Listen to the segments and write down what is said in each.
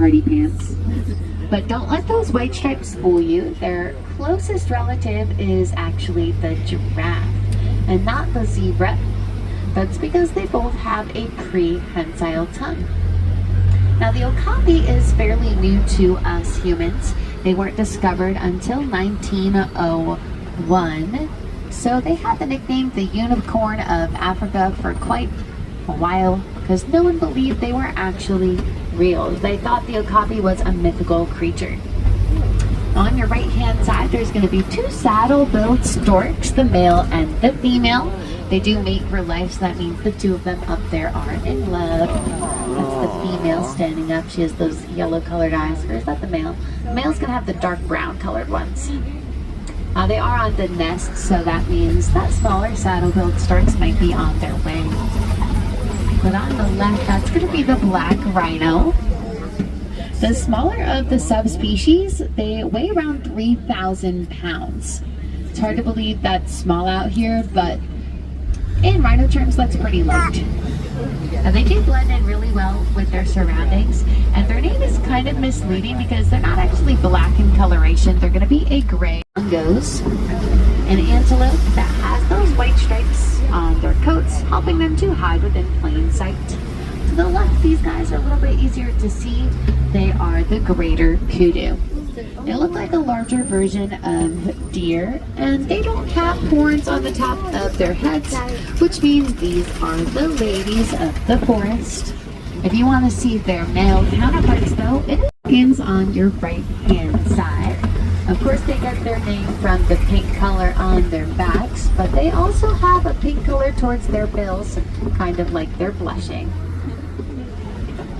party pants. But don't let those white stripes fool you. Their closest relative is actually the giraffe and not the zebra. That's because they both have a prehensile tongue. Now the okapi is fairly new to us humans. They weren't discovered until 1901. So they had the nickname the unicorn of Africa for quite a while because no one believed they were actually real. They thought the okapi was a mythical creature. On your right hand side there's going to be two saddle-billed storks, the male and the female. They do mate for life, so that means the two of them up there are in love. That's the female standing up. She has those yellow colored eyes. Or is that the male? The male's going to have the dark brown colored ones. They are on the nest, so that means that smaller saddle-billed storks might be on their way. But on the left, that's going to be the black rhino. The smaller of the subspecies, they weigh around 3,000 pounds. It's hard to believe that's small out here, but in rhino terms, that's pretty light. And they do blend in really well with their surroundings, and their name is kind of misleading because they're not actually black in coloration. They're going to be a gray. Goes an antelope that has those white stripes on their coats, helping them to hide within plain sight. To the left, these guys are a little bit easier to see. They are the greater kudu. They look like a larger version of deer, and they don't have horns on the top of their heads, which means these are the ladies of the forest. If you want to see their male counterparts, though, it begins on your right hand side. Of course, they get their name from the pink color on their backs, but they also have a pink color towards their bills, kind of like they're blushing.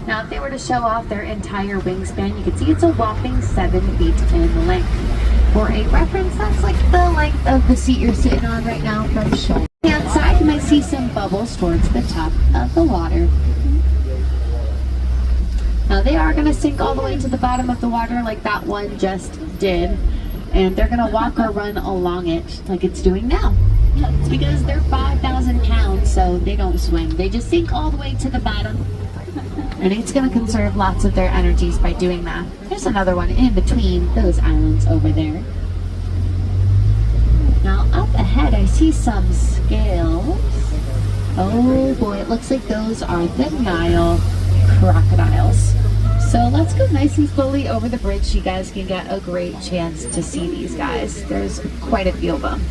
Now, if they were to show off their entire wingspan, you can see it's a whopping 7 feet in length. For a reference, that's like the length of the seat you're sitting on right now from shoulder. On the outside, you might see some bubbles towards the top of the water. Now, they are going to sink all the way to the bottom of the water like that one just did. And they're going to walk or run along it like it's doing now. It's because they're 5,000 pounds, so they don't swim. They just sink all the way to the bottom. And it's going to conserve lots of their energies by doing that. There's another one in between those islands over there. Now up ahead I see some scales. Oh boy, it looks like those are the Nile crocodiles. So let's go nice and slowly over the bridge so you guys can get a great chance to see these guys. There's quite a few of them.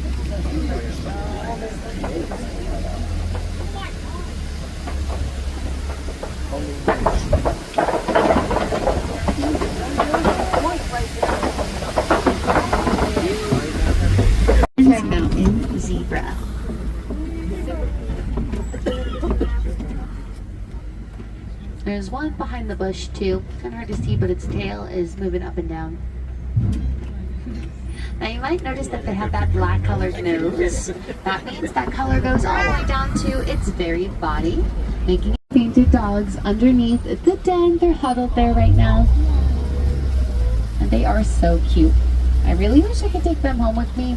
Mountain zebra. There's one behind the bush too. It's kind of hard to see, but its tail is moving up and down. Now you might notice that they have that black colored nose. That means that color goes all the way down to its very body, making it painted dogs underneath the den. They're huddled there right now. And they are so cute. I really wish I could take them home with me,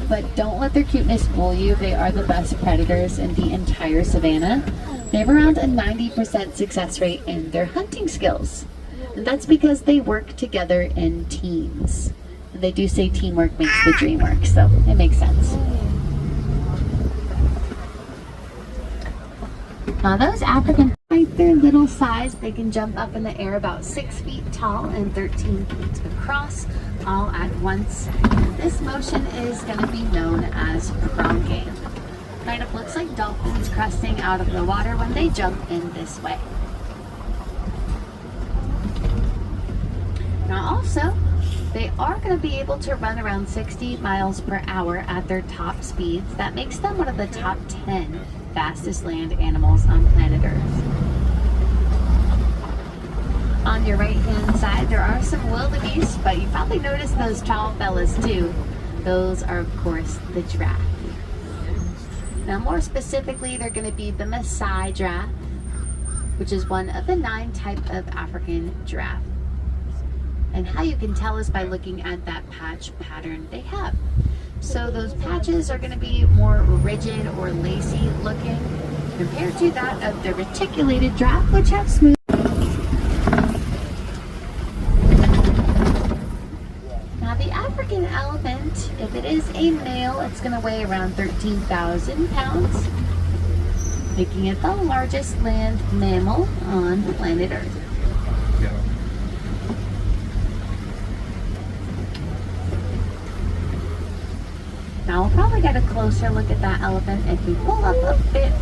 but don't let their cuteness fool you. They are the best predators in the entire savannah. They have around a 90% success rate in their hunting skills. And that's because they work together in teams. And they do say teamwork makes the dream work, so it makes sense. Now those African, despite their little size, they can jump up in the air about 6 feet tall and 13 feet across, all at once. This motion is going to be known as pronking. Kind of looks like dolphins cresting out of the water when they jump in this way. Now also, they are going to be able to run around 60 miles per hour at their top speeds. That makes them one of the top 10 fastest land animals on planet Earth. On your right hand side there are some wildebeest, but you probably noticed those tall fellas too. Those are of course the giraffe. Now more specifically, they're going to be the Maasai giraffe, which is one of the 9 types of African giraffe. And how you can tell is by looking at that patch pattern they have. So those patches are going to be more rigid or lacy looking compared to that of the reticulated giraffe, which have smooth. African elephant, if it is a male, it's going to weigh around 13,000 pounds, making it the largest land mammal on planet Earth. Now we'll probably get a closer look at that elephant if we pull up a bit.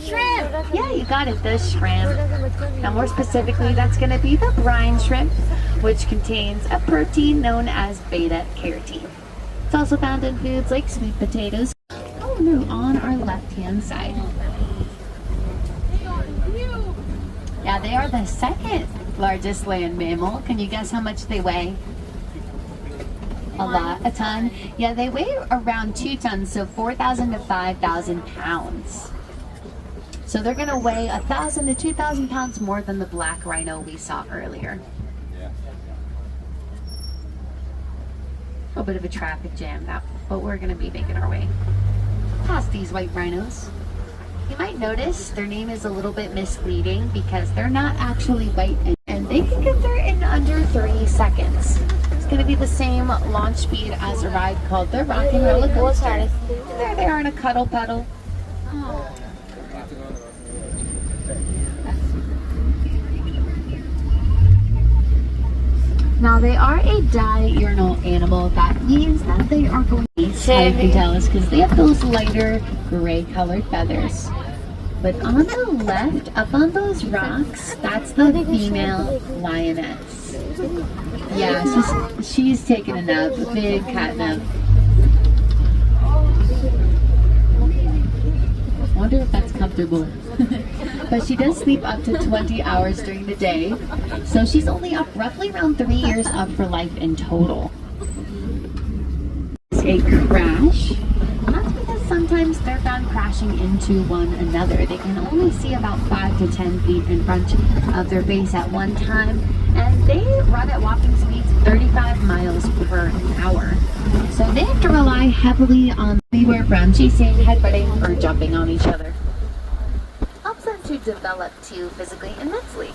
Shrimp! Yeah, you got it, the shrimp. Now more specifically, that's going to be the brine shrimp, which contains a protein known as beta-carotene. It's also found in foods like sweet potatoes. Oh no, on our left-hand side. Yeah, they are the second largest land mammal. Can you guess how much they weigh? A lot, a ton. Yeah, they weigh around 2 tons, so 4,000 to 5,000 pounds. So they're going to weigh 1,000 to 2,000 pounds more than the black rhino we saw earlier. A bit of a traffic jam, but we're going to be making our way past these white rhinos. You might notice their name is a little bit misleading because they're not actually white, and they can get there in under 3 seconds. It's going to be the same launch speed as a ride called the Rock and Roller Coaster. There they are in a cuddle puddle. Oh. Now they are a diurnal animal. That means that they are going to be, how you can tell us, because they have those lighter gray colored feathers. But on the left, up on those rocks, that's the female lioness. Yeah, she's taking a nap, a big cat nap. I wonder if that's comfortable. But she does sleep up to 20 hours during the day, so she's only up roughly around 3 years up for life in total. It's a crash. That's because sometimes they're found crashing into one another. They can only see about 5 to 10 feet in front of their base at one time, and they run at walking speeds 35 miles per hour. So they have to rely heavily on anywhere from chasing, headbutting, or jumping on each other. Helps them to develop too physically and mentally.